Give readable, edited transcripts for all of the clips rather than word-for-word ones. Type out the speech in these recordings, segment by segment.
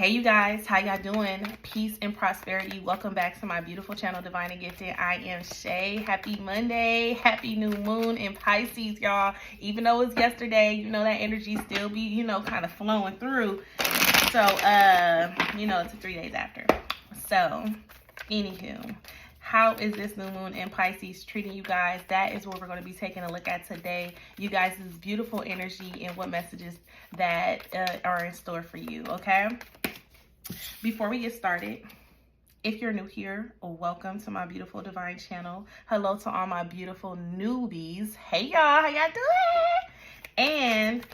Hey you guys, how y'all doing? Peace and prosperity. Welcome back to my beautiful channel, Divine and Gifted. I am Shay. Happy Monday. Happy new moon in Pisces, y'all. Even though it's yesterday, you know that energy still be, kind of flowing through. So, it's 3 days after. So, anywho, how is this new moon in Pisces treating you guys? That is what we're going to be taking a look at today. You guys' beautiful energy and what messages that are in store for you, okay? Before we get started, if you're new here, welcome to my beautiful Divine channel. Hello to all my beautiful newbies. Hey y'all, how y'all doing? And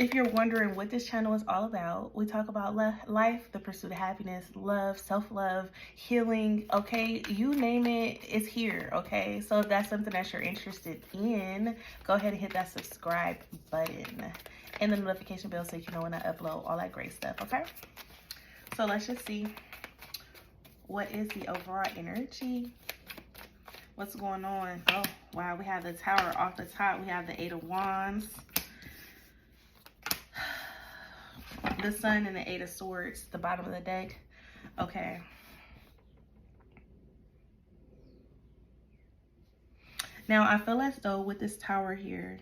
if you're wondering what this channel is all about, we talk about life, the pursuit of happiness, love, self-love, healing, okay? You name it, it's here, okay? So if that's something that you're interested in, go ahead and hit that subscribe button and the notification bell so you know when I upload, all that great stuff, okay? So let's just see what is the overall energy. What's going on? Oh, wow, we have the Tower off the top. We have the Eight of Wands, the Sun, and the Eight of Swords, the bottom of the deck. Okay. Now, I feel as though with this Tower here,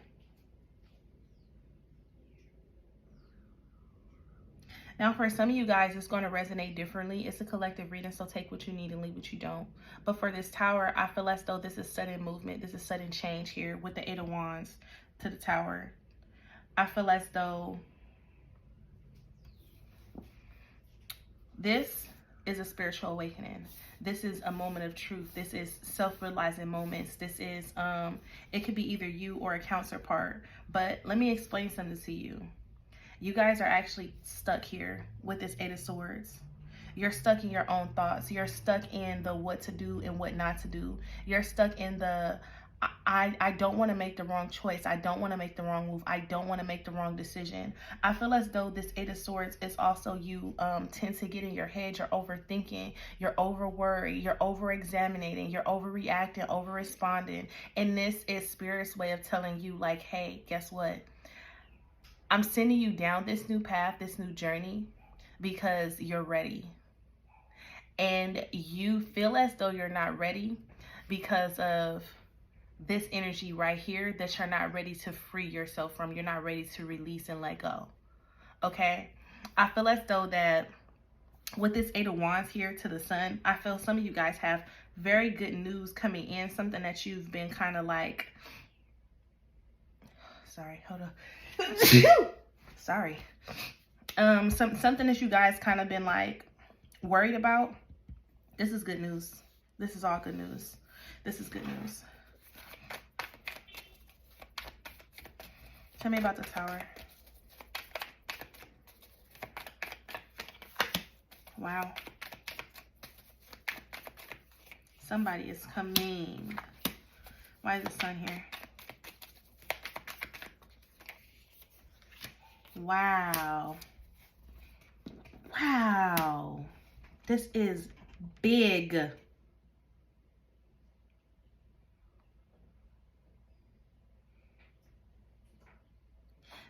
now, for some of you guys, it's going to resonate differently. It's a collective reading, so take what you need and leave what you don't. But for this Tower, I feel as though this is sudden movement. This is sudden change here with the Eight of Wands to the Tower. I feel as though this is a spiritual awakening. This is a moment of truth. This is self-realizing moments. This is, it could be either you or a counterpart. But let me explain something to you. You guys are actually stuck here with this Eight of Swords. You're stuck in your own thoughts. You're stuck in the what to do and what not to do. You're stuck in the, I don't want to make the wrong choice. I don't want to make the wrong move. I don't want to make the wrong decision. I feel as though this Eight of Swords is also you tend to get in your head. You're overthinking. You're over worried. You're over examining. You're overreacting, over responding. And this is Spirit's way of telling you like, hey, guess what? I'm sending you down this new path, this new journey, because you're ready. And you feel as though you're not ready because of this energy right here that you're not ready to free yourself from. You're not ready to release and let go. Okay? I feel as though that with this Eight of Wands here to the Sun, I feel some of you guys have very good news coming in. Something that you've been kind of like, sorry, hold on. Sorry. Something that you guys kind of been like worried about. This is good news. This is all good news. This is good news. Tell me about the Tower. Wow. Somebody is coming. Why is the Sun here? Wow. Wow. This is big.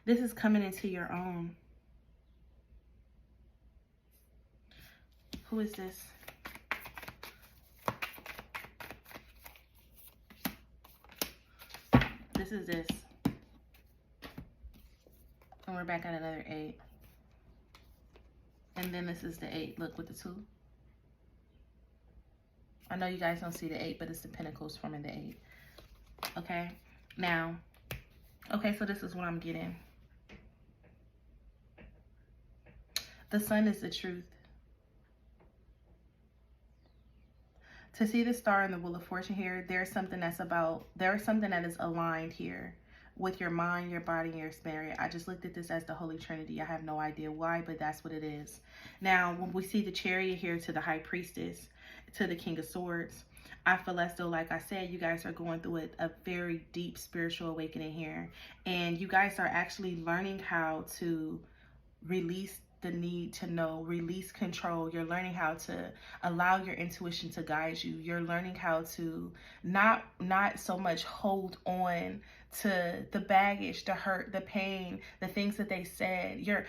This is coming into your own. Who is this? This is this. And we're back at another 8. And then this is the 8. Look, with the 2. I know you guys don't see the 8, but it's the Pentacles forming the 8. Okay? Now, okay, so this is what I'm getting. The Sun is the truth. To see the star in the Wheel of Fortune here, there's something that is aligned here with your mind, your body, and your spirit. I just looked at this as the Holy Trinity. I have no idea why, but that's what it is. Now, when we see the Chariot here to the High Priestess, to the King of Swords, I feel as though, like I said, you guys are going through a very deep spiritual awakening here. And you guys are actually learning how to release the need to know, release control. You're learning how to allow your intuition to guide you. You're learning how to not so much hold on to the baggage, the hurt, the pain, the things that they said. You're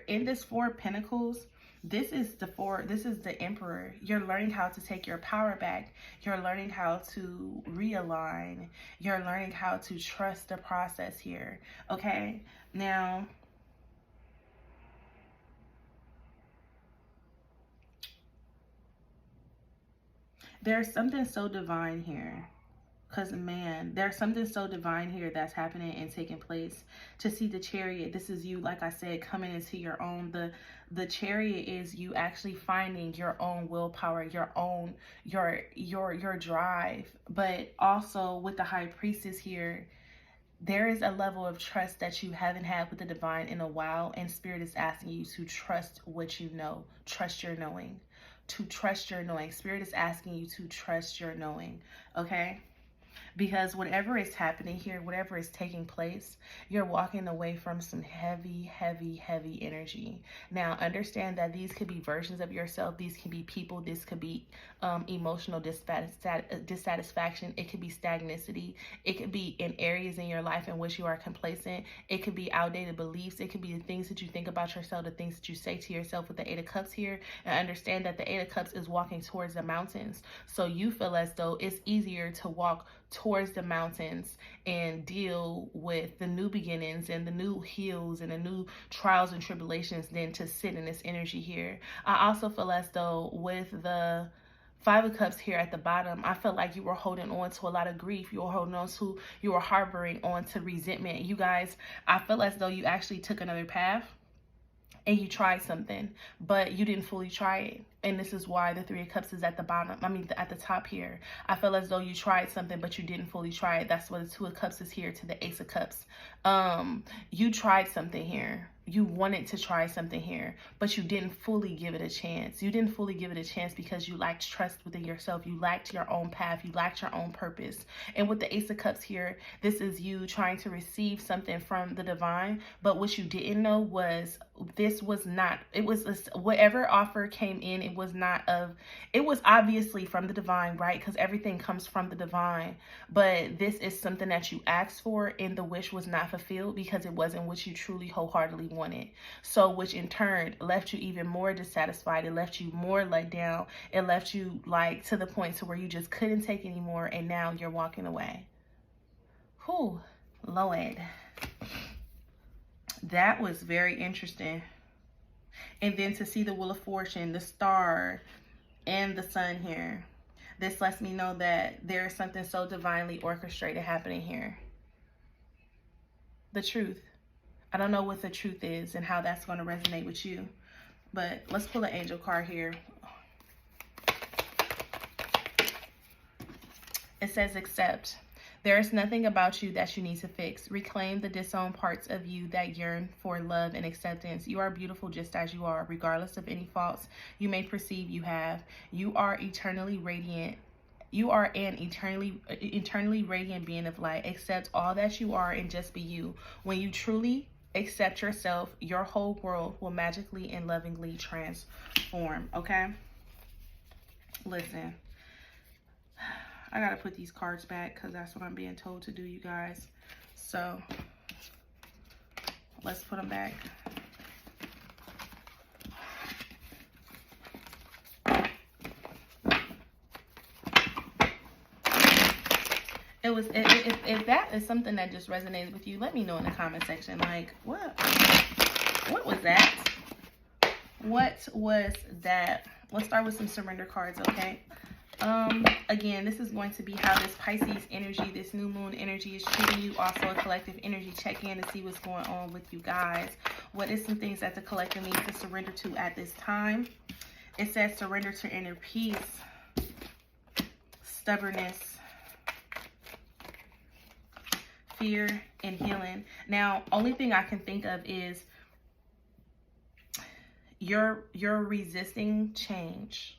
in this Four of Pentacles. This is the Emperor. You're learning how to take your power back. You're learning how to realign. You're learning how to trust the process here. Okay? Now, there's something so divine here. Because, man, there's something so divine here that's happening and taking place. To see the Chariot, this is you, like I said, coming into your own. The Chariot is you actually finding your own willpower, your own, your drive. But also with the High Priestess here, there is a level of trust that you haven't had with the divine in a while. And Spirit is asking you to trust what you know. Trust your knowing. To trust your knowing. Spirit is asking you to trust your knowing. Okay? Because whatever is happening here, whatever is taking place, you're walking away from some heavy, heavy, heavy energy. Now, understand that these could be versions of yourself. These can be people. This could be emotional dissatisfaction. It could be stagnicity. It could be in areas in your life in which you are complacent. It could be outdated beliefs. It could be the things that you think about yourself, the things that you say to yourself with the Eight of Cups here. And understand that the Eight of Cups is walking towards the mountains. So you feel as though it's easier to walk towards the mountains and deal with the new beginnings and the new hills and the new trials and tribulations than to sit in this energy here. I also feel as though with the Five of Cups here at the bottom, I felt like you were holding on to a lot of grief. You were holding on to, you were harboring on to resentment. You guys, I feel as though you actually took another path and you tried something, but you didn't fully try it. And this is why the Three of Cups is at the bottom. I mean, at the top here. I feel as though you tried something, but you didn't fully try it. That's why the Two of Cups is here to the Ace of Cups. You tried something here. You wanted to try something here, but you didn't fully give it a chance. You didn't fully give it a chance because you lacked trust within yourself. You lacked your own path. You lacked your own purpose. And with the Ace of Cups here, this is you trying to receive something from the divine. But what you didn't know was this was not, it was whatever offer came in, it was not of, it was obviously from the divine, right? Because everything comes from the divine. But this is something that you asked for and the wish was not fulfilled because it wasn't what you truly wholeheartedly wanted. So which in turn left you even more dissatisfied. It left you more let down. It left you like to the point to where you just couldn't take anymore, and now you're walking away. Whew, Lord. That was very interesting. And then to see the Wheel of Fortune, the Star, and the Sun here. This lets me know that there is something so divinely orchestrated happening here. The truth. I don't know what the truth is and how that's going to resonate with you. But let's pull an angel card here. It says, accept. There is nothing about you that you need to fix. Reclaim the disowned parts of you that yearn for love and acceptance. You are beautiful just as you are, regardless of any faults you may perceive you have. You are eternally radiant. You are an eternally radiant being of light. Accept all that you are and just be you. When you truly accept yourself, your whole world will magically and lovingly transform. Okay? Listen. I gotta put these cards back because that's what I'm being told to do, you guys. So let's put them back. If that is something that just resonated with you, let me know in the comment section. Like, what was that? What was that? Let's start with some surrender cards, okay? Again, this is going to be how this Pisces energy, this new moon energy is treating you. Also a collective energy check in to see what's going on with you guys. What is some things that the collective needs to surrender to at this time? It says surrender to inner peace, stubbornness, fear, and healing. Now, only thing I can think of is you're resisting change.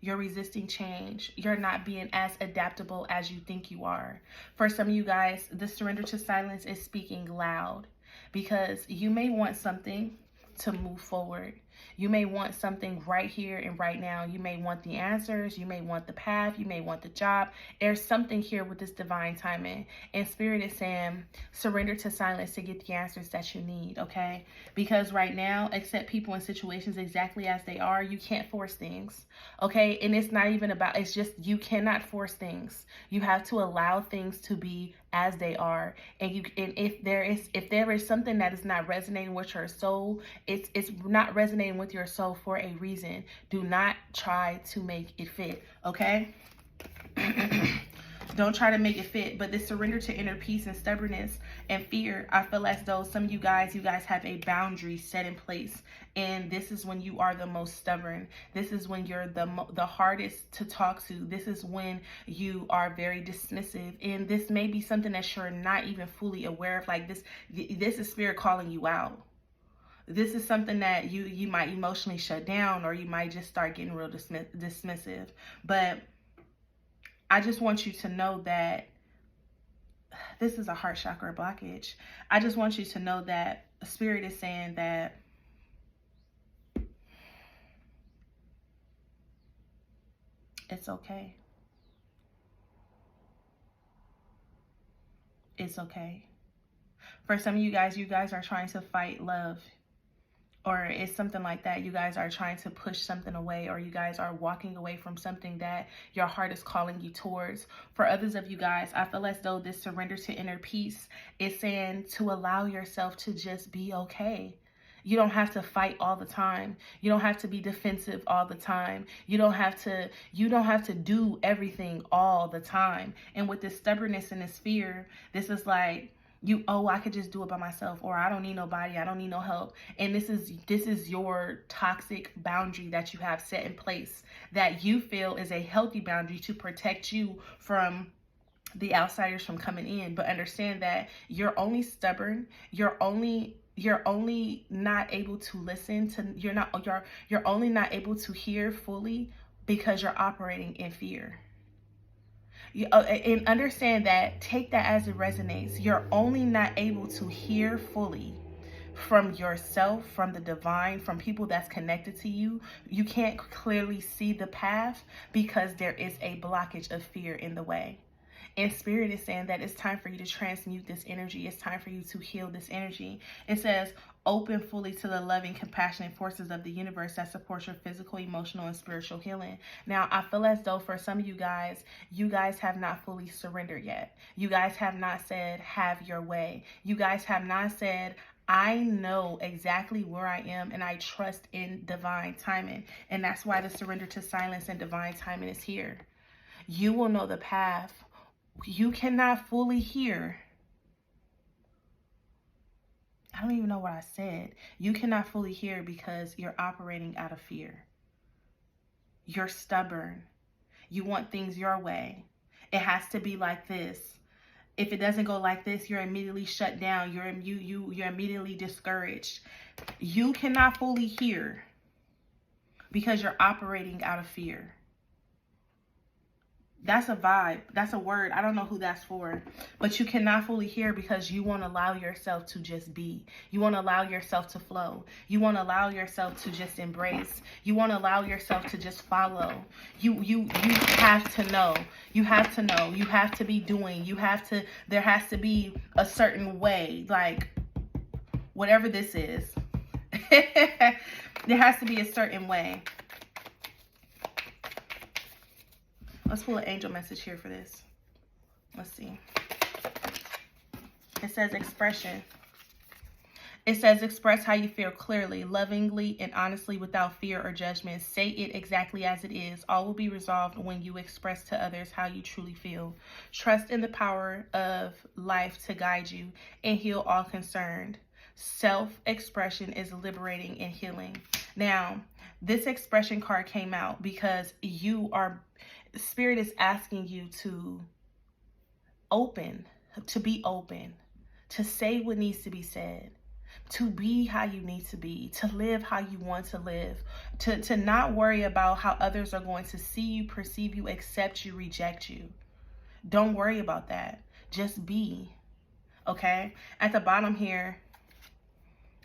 You're resisting change. You're not being as adaptable as you think you are. For some of you guys, the surrender to silence is speaking loud because you may want something to move forward. You may want something right here and right now. You may want the answers. You may want the path. You may want the job. There's something here with this divine timing. And Spirit is saying, surrender to silence to get the answers that you need, okay? Because right now, accept people and situations exactly as they are. You can't force things, okay? And it's not even about, it's just, you cannot force things. You have to allow things to be as they are. And if there is something that is not resonating with your soul, it's not resonating with your soul for a reason. Do not try to make it fit, okay? Don't try to make it fit. But this surrender to inner peace and stubbornness and fear, I feel as though some of you guys have a boundary set in place. And this is when you are the most stubborn. This is when you're the hardest to talk to. This is when you are very dismissive. And this may be something that you're not even fully aware of. Like this is Spirit calling you out. This is something that you might emotionally shut down, or you might just start getting real dismissive. But I just want you to know that this is a heart chakra blockage. I just want you to know that Spirit is saying that it's okay. It's okay. For some of you guys are trying to fight love. Or it's something like that. You guys are trying to push something away, or you guys are walking away from something that your heart is calling you towards. For others of you guys, I feel as though this surrender to inner peace is saying to allow yourself to just be okay. You don't have to fight all the time. You don't have to be defensive all the time. You don't have to do everything all the time. And with this stubbornness and this fear, this is like, I could just do it by myself, or I don't need nobody, I don't need no help. And this is your toxic boundary that you have set in place that you feel is a healthy boundary to protect you from the outsiders from coming in. But understand that you're only stubborn, you're only not able to listen to, you're only not able to hear fully because you're operating in fear. And understand that, take that as it resonates. You're only not able to hear fully from yourself, from the divine, from people that's connected to you. You can't clearly see the path because there is a blockage of fear in the way. And Spirit is saying that it's time for you to transmute this energy. It's time for you to heal this energy. It says, open fully to the loving, compassionate forces of the universe that support your physical, emotional, and spiritual healing. Now, I feel as though for some of you guys have not fully surrendered yet. You guys have not said, have your way. You guys have not said, I know exactly where I am and I trust in divine timing. And that's why the surrender to silence and divine timing is here. You will know the path. You cannot fully hear. I don't even know what I said. You cannot fully hear because you're operating out of fear. You're stubborn. You want things your way. It has to be like this. If it doesn't go like this, you're immediately shut down. You're immediately discouraged. You cannot fully hear because you're operating out of fear. That's a vibe. That's a word. I don't know who that's for. But you cannot fully hear because you won't allow yourself to just be. You won't allow yourself to flow. You won't allow yourself to just embrace. You won't allow yourself to just follow. You have to know. You have to know. You have to be doing. There has to be a certain way. Like, whatever this is. There has to be a certain way. Let's pull an angel message here for this. Let's see. It says expression. It says express how you feel clearly, lovingly, and honestly without fear or judgment. Say it exactly as it is. All will be resolved when you express to others how you truly feel. Trust in the power of life to guide you and heal all concerned. Self-expression is liberating and healing. Now, this expression card came out because Spirit is asking you to be open, to say what needs to be said, to be how you need to be, to live how you want to live, to not worry about how others are going to see you, perceive you, accept you, reject you. Don't worry about that. Just be, okay? At the bottom here,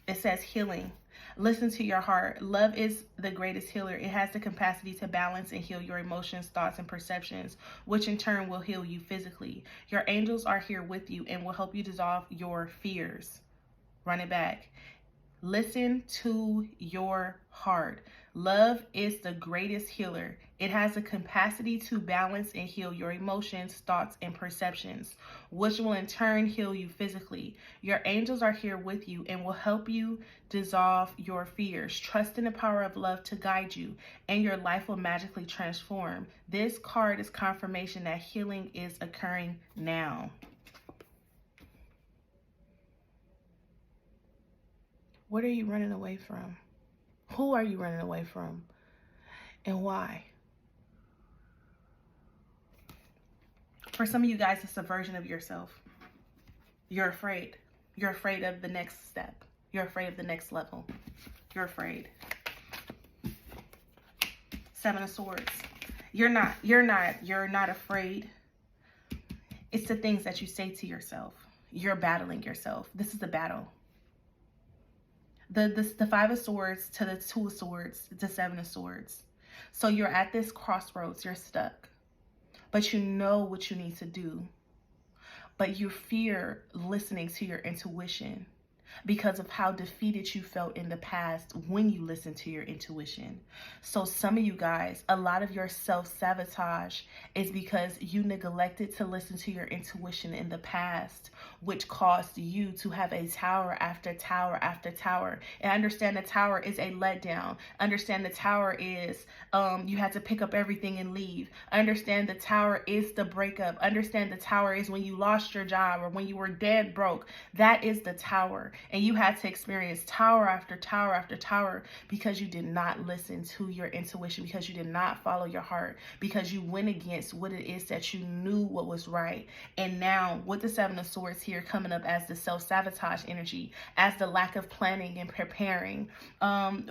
it says healing. Listen to your heart. Love is the greatest healer. It has the capacity to balance and heal your emotions, thoughts, and perceptions, which in turn will heal you physically. Your angels are here with you and will help you dissolve your fears. Run it back. Listen to your heart. Love is the greatest healer. It has the capacity to balance and heal your emotions, thoughts, and perceptions, which will in turn heal you physically. Your angels are here with you and will help you dissolve your fears. Trust in the power of love to guide you, and your life will magically transform. This card is confirmation that healing is occurring now. What are you running away from? Who are you running away from? And why? For some of you guys, it's a version of yourself. You're afraid. You're afraid of the next step. You're afraid of the next level. You're afraid. Seven of Swords. You're not afraid. It's the things that you say to yourself. You're battling yourself. This is a battle. The Five of Swords to the Two of Swords to Seven of Swords. So you're at this crossroads. You're stuck. But you know what you need to do. But you fear listening to your intuition because of how defeated you felt in the past when you listened to your intuition. So some of you guys, a lot of your self-sabotage is because you neglected to listen to your intuition in the past, which caused you to have a tower after tower after tower. And understand the tower is a letdown. Understand the tower is you had to pick up everything and leave. Understand the tower is the breakup. Understand the tower is when you lost your job or when you were dead broke. That is the tower. And you had to experience tower after tower after tower because you did not listen to your intuition, because you did not follow your heart, because you went against what it is that you knew what was right. And now with the Seven of Swords here coming up as the self-sabotage energy, as the lack of planning and preparing,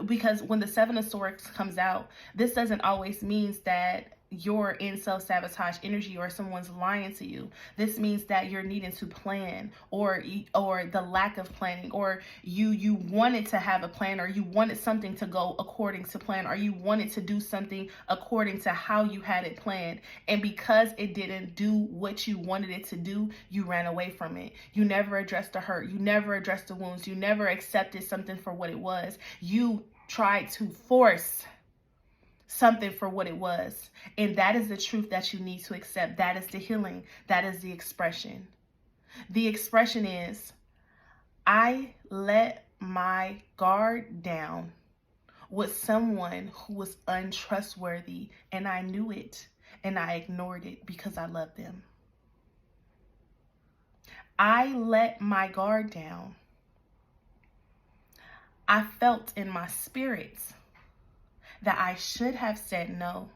because when the Seven of Swords comes out, this doesn't always mean that you're in self-sabotage energy or someone's lying to you. This means that you're needing to plan, or the lack of planning, or you wanted to have a plan, or you wanted something to go according to plan, or you wanted to do something according to how you had it planned. And because it didn't do what you wanted it to do, you ran away from it. You never addressed the hurt. You never addressed the wounds. You never accepted something for what it was. You tried to force something for what it was. And that is the truth that you need to accept. That is the healing. That is the expression. The expression is, I let my guard down with someone who was untrustworthy, and I knew it, and I ignored it because I loved them. I let my guard down. I felt in my spirits that I should have said no,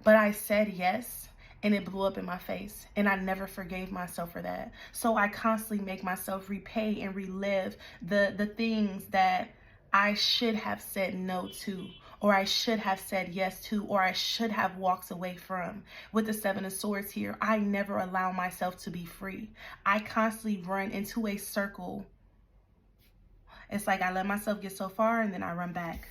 but I said yes, and it blew up in my face, and I never forgave myself for that. So I constantly make myself repay and relive the things that I should have said no to, or I should have said yes to, or I should have walked away from. With the Seven of Swords here, I never allow myself to be free. I constantly run into a circle. It's like I let myself get so far, and then I run back.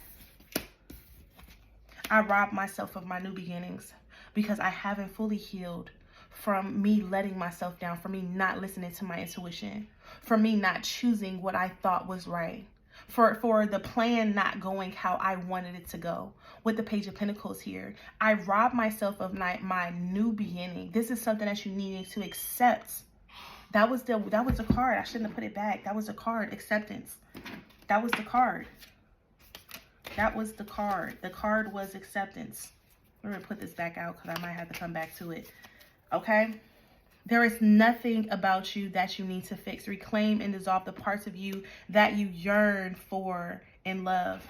I rob myself of my new beginnings because I haven't fully healed from me letting myself down, from me not listening to my intuition, from me not choosing what I thought was right, for the plan not going how I wanted it to go. With the Page of Pentacles here, I rob myself of my new beginning. This is something that you need to accept. That was the card. I shouldn't have put it back. That was the card, acceptance. That was the card. That was the card. The card was acceptance. We're going to put this back out because I might have to come back to it. Okay? There is nothing about you that you need to fix. Reclaim and dissolve the parts of you that you yearn for in love.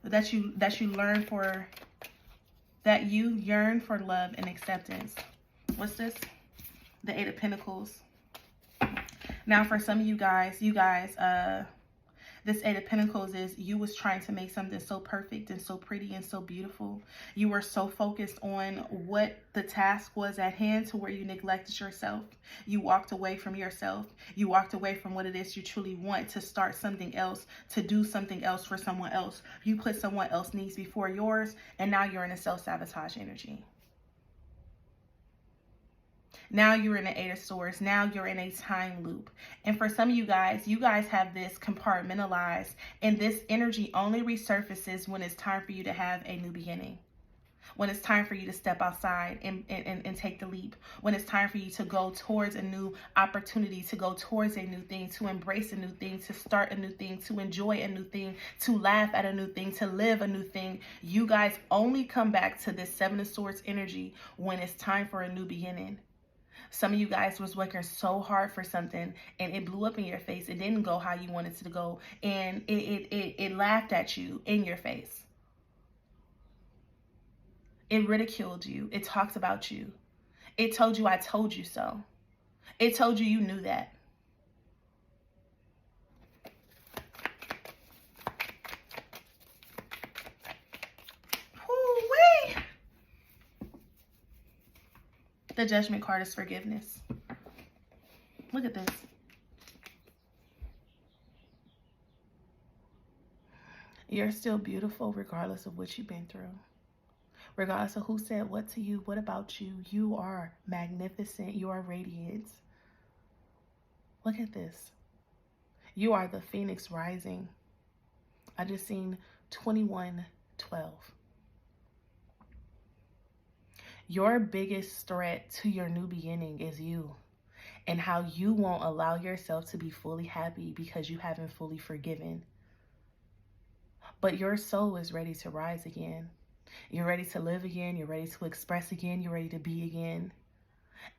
That you yearn for love and acceptance. What's this? The Eight of Pentacles. Now for some of you guys, This Eight of Pentacles is you was trying to make something so perfect and so pretty and so beautiful. You were so focused on what the task was at hand to where you neglected yourself. You walked away from yourself. You walked away from what it is you truly want to start something else, to do something else for someone else. You put someone else's needs before yours, and now you're in a self-sabotage energy. Now you're in the Eight of Swords. Now you're in a time loop. And for some of you guys have this compartmentalized, and this energy only resurfaces when it's time for you to have a new beginning. When it's time for you to step outside and take the leap. When it's time for you to go towards a new opportunity, to go towards a new thing, to embrace a new thing, to start a new thing, to enjoy a new thing, to laugh at a new thing, to live a new thing. You guys only come back to this Seven of Swords energy when it's time for a new beginning. Some of you guys was working so hard for something and it blew up in your face. It didn't go how you wanted it to go. And it laughed at you in your face. It ridiculed you. It talked about you. It told you, I told you so. It told you you knew that. Ooh-wee. The Judgment card is forgiveness. Look at this. You're still beautiful regardless of what you've been through. Regardless of who said what to you, what about you, you are magnificent. You are radiant. Look at this. You are the phoenix rising. I just seen 2112. Your biggest threat to your new beginning is you, and how you won't allow yourself to be fully happy because you haven't fully forgiven. But your soul is ready to rise again. You're ready to live again. You're ready to express again. You're ready to be again.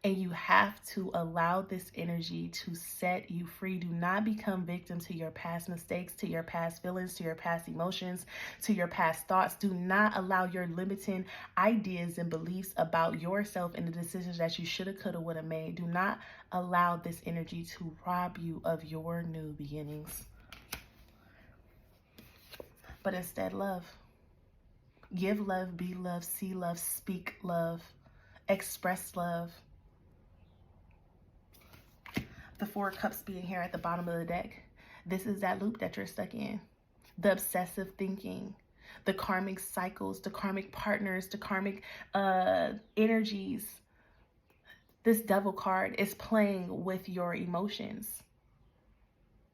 And you have to allow this energy to set you free. Do not become victim to your past mistakes, to your past feelings, to your past emotions, to your past thoughts. Do not allow your limiting ideas and beliefs about yourself and the decisions that you should have, could have, would have made. Do not allow this energy to rob you of your new beginnings. But instead, love. Give love, be love, see love, speak love, express love. The Four of Cups being here at the bottom of the deck. This is that loop that you're stuck in. The obsessive thinking, the karmic cycles, the karmic partners, the karmic energies. This Devil card is playing with your emotions.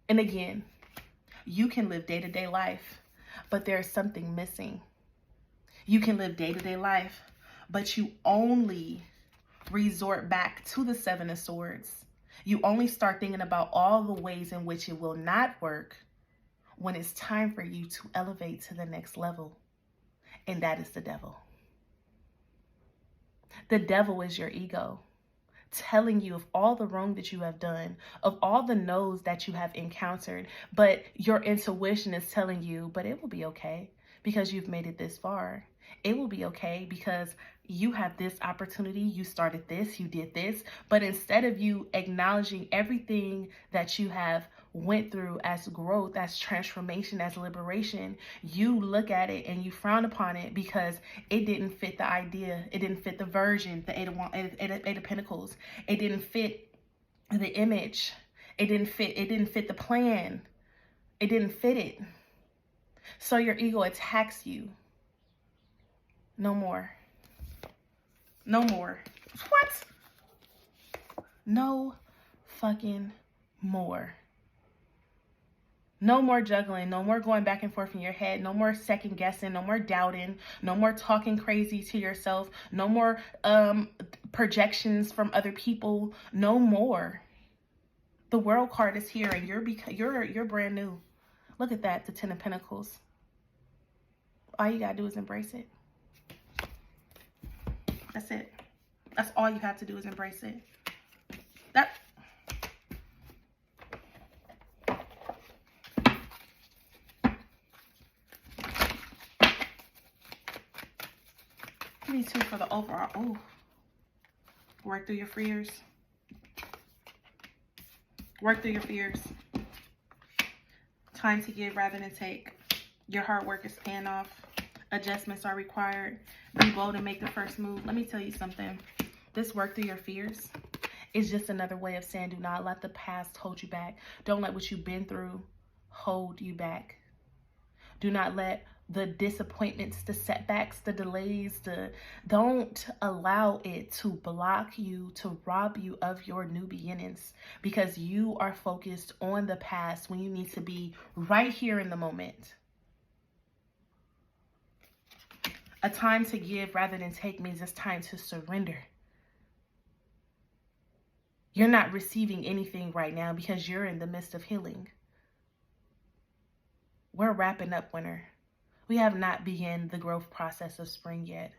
And again, you can live day-to-day life, but there's something missing. You can live day-to-day life, but you only resort back to the Seven of Swords. You only start thinking about all the ways in which it will not work when it's time for you to elevate to the next level. And that is the devil. The devil is your ego, telling you of all the wrong that you have done, of all the no's that you have encountered, but your intuition is telling you, but it will be okay because you've made it this far. It will be okay because you have this opportunity, you started this, you did this, but instead of you acknowledging everything that you have went through as growth, as transformation, as liberation, you look at it and you frown upon it because it didn't fit the idea, it didn't fit the version, the Eight of Pentacles, it didn't fit the image, it didn't fit the plan, it didn't fit it. So your ego attacks you. No more. No more. What? No fucking more. No more juggling. No more going back and forth in your head. No more second guessing. No more doubting. No more talking crazy to yourself. No more projections from other people. No more. The World card is here, and you're brand new. Look at that, the Ten of Pentacles. All you gotta do is embrace it. That's it. That's all you have to do is embrace it. Give me two for the overall. Oh, work through your fears. Work through your fears. Time to give rather than take. Your hard work is paying off. Adjustments are required. Be bold and make the first move. Let me tell you something. This work through your fears is just another way of saying do not let the past hold you back. Don't let what you've been through hold you back. Do not let the disappointments, the setbacks, the delays, don't allow it to block you, to rob you of your new beginnings, because you are focused on the past when you need to be right here in the moment. A time to give rather than take means it's time to surrender. You're not receiving anything right now because you're in the midst of healing. We're wrapping up winter. We have not begun the growth process of spring yet.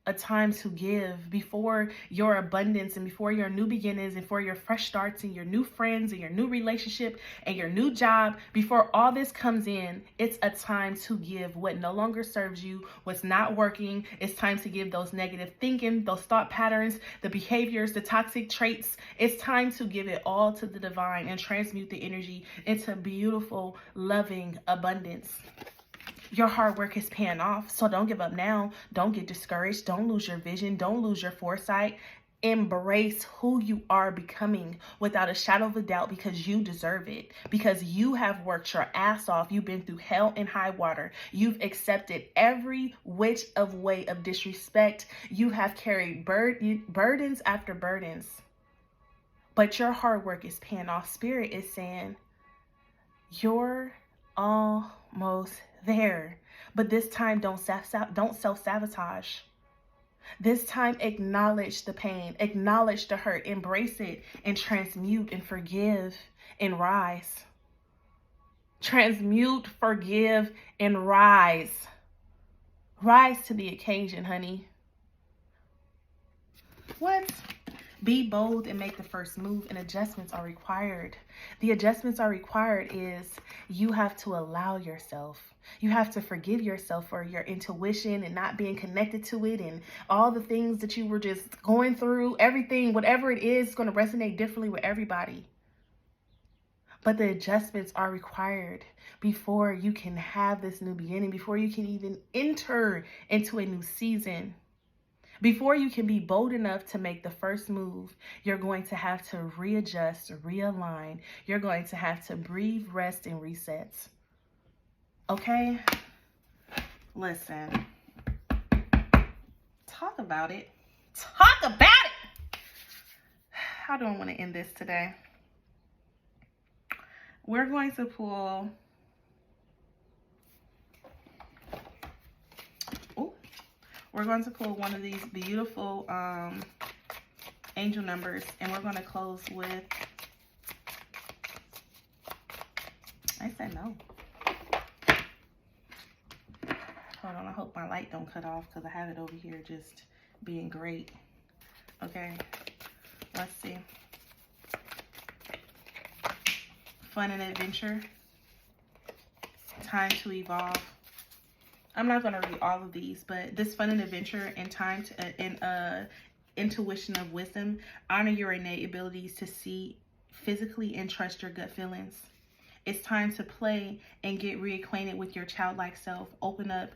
A time to give before your abundance and before your new beginnings and for your fresh starts and your new friends and your new relationship and your new job. Before all this comes in, it's a time to give what no longer serves you, what's not working. It's time to give those negative thinking, those thought patterns, the behaviors, the toxic traits. It's time to give it all to the divine and transmute the energy into beautiful, loving abundance. Your hard work is paying off, so don't give up now. Don't get discouraged. Don't lose your vision. Don't lose your foresight. Embrace who you are becoming without a shadow of a doubt, because you deserve it. Because you have worked your ass off. You've been through hell and high water. You've accepted every which of way of disrespect. You have carried burdens after burdens. But your hard work is paying off. Spirit is saying, you're almost there. But this time, don't self-sabotage. This time, acknowledge the pain, acknowledge the hurt, embrace it, and transmute and forgive and rise. Transmute, forgive, and rise. Rise to the occasion, honey. What? Be bold and make the first move, and adjustments are required. The adjustments are required is you have to allow yourself. You have to forgive yourself for your intuition and not being connected to it and all the things that you were just going through. Everything, whatever it is going to resonate differently with everybody. But the adjustments are required before you can have this new beginning, before you can even enter into a new season. Before you can be bold enough to make the first move, you're going to have to readjust, realign. You're going to have to breathe, rest, and reset. Okay? Listen. Talk about it. Talk about it! How do I want to end this today? We're going to pull... We're going to pull one of these beautiful angel numbers, and we're going to close with, I said no. Hold on, I hope my light don't cut off because I have it over here just being great. Okay, let's see. Fun and adventure. Time to evolve. I'm not going to read all of these, but this fun and adventure and time to, intuition of wisdom. Honor your innate abilities to see physically and trust your gut feelings. It's time to play and get reacquainted with your childlike self. Open up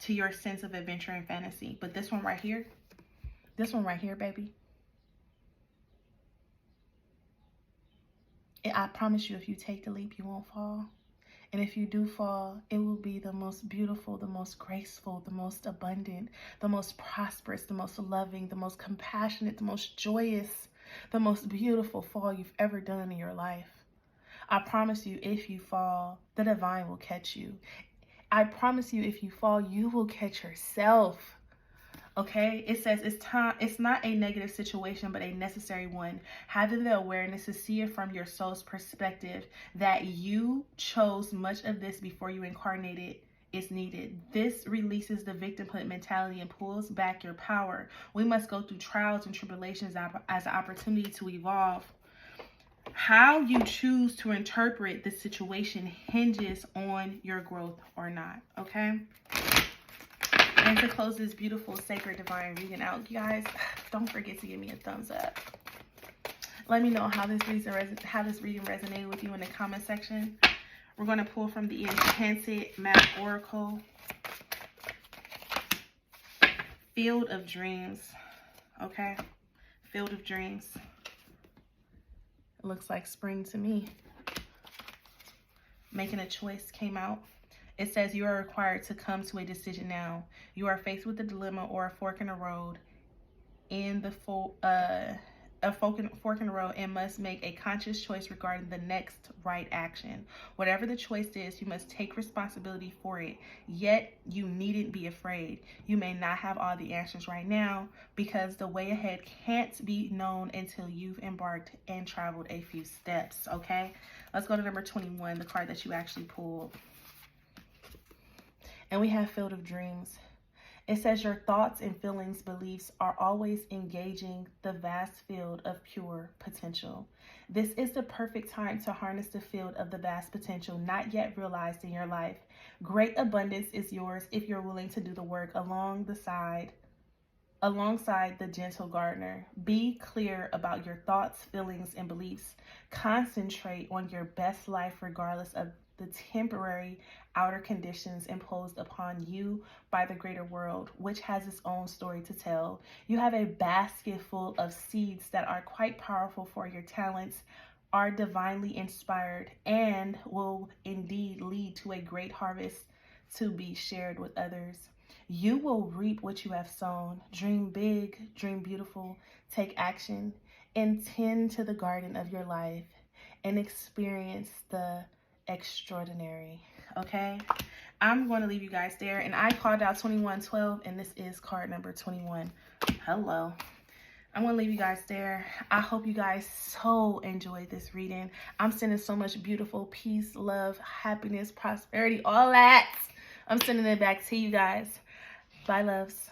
to your sense of adventure and fantasy. But this one right here, baby. I promise you, if you take the leap, you won't fall. And if you do fall, it will be the most beautiful, the most graceful, the most abundant, the most prosperous, the most loving, the most compassionate, the most joyous, the most beautiful fall you've ever done in your life. I promise you, if you fall, the divine will catch you. I promise you, if you fall, you will catch yourself. Okay, it says it's not a negative situation, but a necessary one. Having the awareness to see it from your soul's perspective that you chose much of this before you incarnated is needed. This releases the victimhood mentality and pulls back your power. We must go through trials and tribulations as an opportunity to evolve. How you choose to interpret the situation hinges on your growth or not, okay? And to close this beautiful, sacred, divine reading out, you guys, don't forget to give me a thumbs up. Let me know how this reading resonated with you in the comment section. We're going to pull from the Enchanted Map Oracle. Field of Dreams. Okay. Field of Dreams. It looks like spring to me. Making a choice came out. It says you are required to come to a decision now. You are faced with a dilemma or a fork in the road fork in the road and must make a conscious choice regarding the next right action. Whatever the choice is, you must take responsibility for it. Yet you needn't be afraid. You may not have all the answers right now because the way ahead can't be known until you've embarked and traveled a few steps. Okay, let's go to number 21, the card that you actually pulled. And we have Field of Dreams. It says your thoughts and feelings, beliefs are always engaging the vast field of pure potential. This is the perfect time to harness the field of the vast potential not yet realized in your life. Great abundance is yours if you're willing to do the work alongside the gentle gardener. Be clear about your thoughts, feelings, and beliefs. Concentrate on your best life regardless of the temporary outer conditions imposed upon you by the greater world, which has its own story to tell. You have a basket full of seeds that are quite powerful, for your talents are divinely inspired and will indeed lead to a great harvest to be shared with others. You will reap what you have sown. Dream big, dream beautiful, take action, and tend to the garden of your life and experience the extraordinary. Okay, I'm going to leave you guys there, and I called out 2112, and this is card number 21. Hello. I'm going to leave you guys there. I hope you guys so enjoyed this reading. I'm sending so much beautiful peace, love, happiness, prosperity, all that. I'm sending it back to you guys. Bye, loves.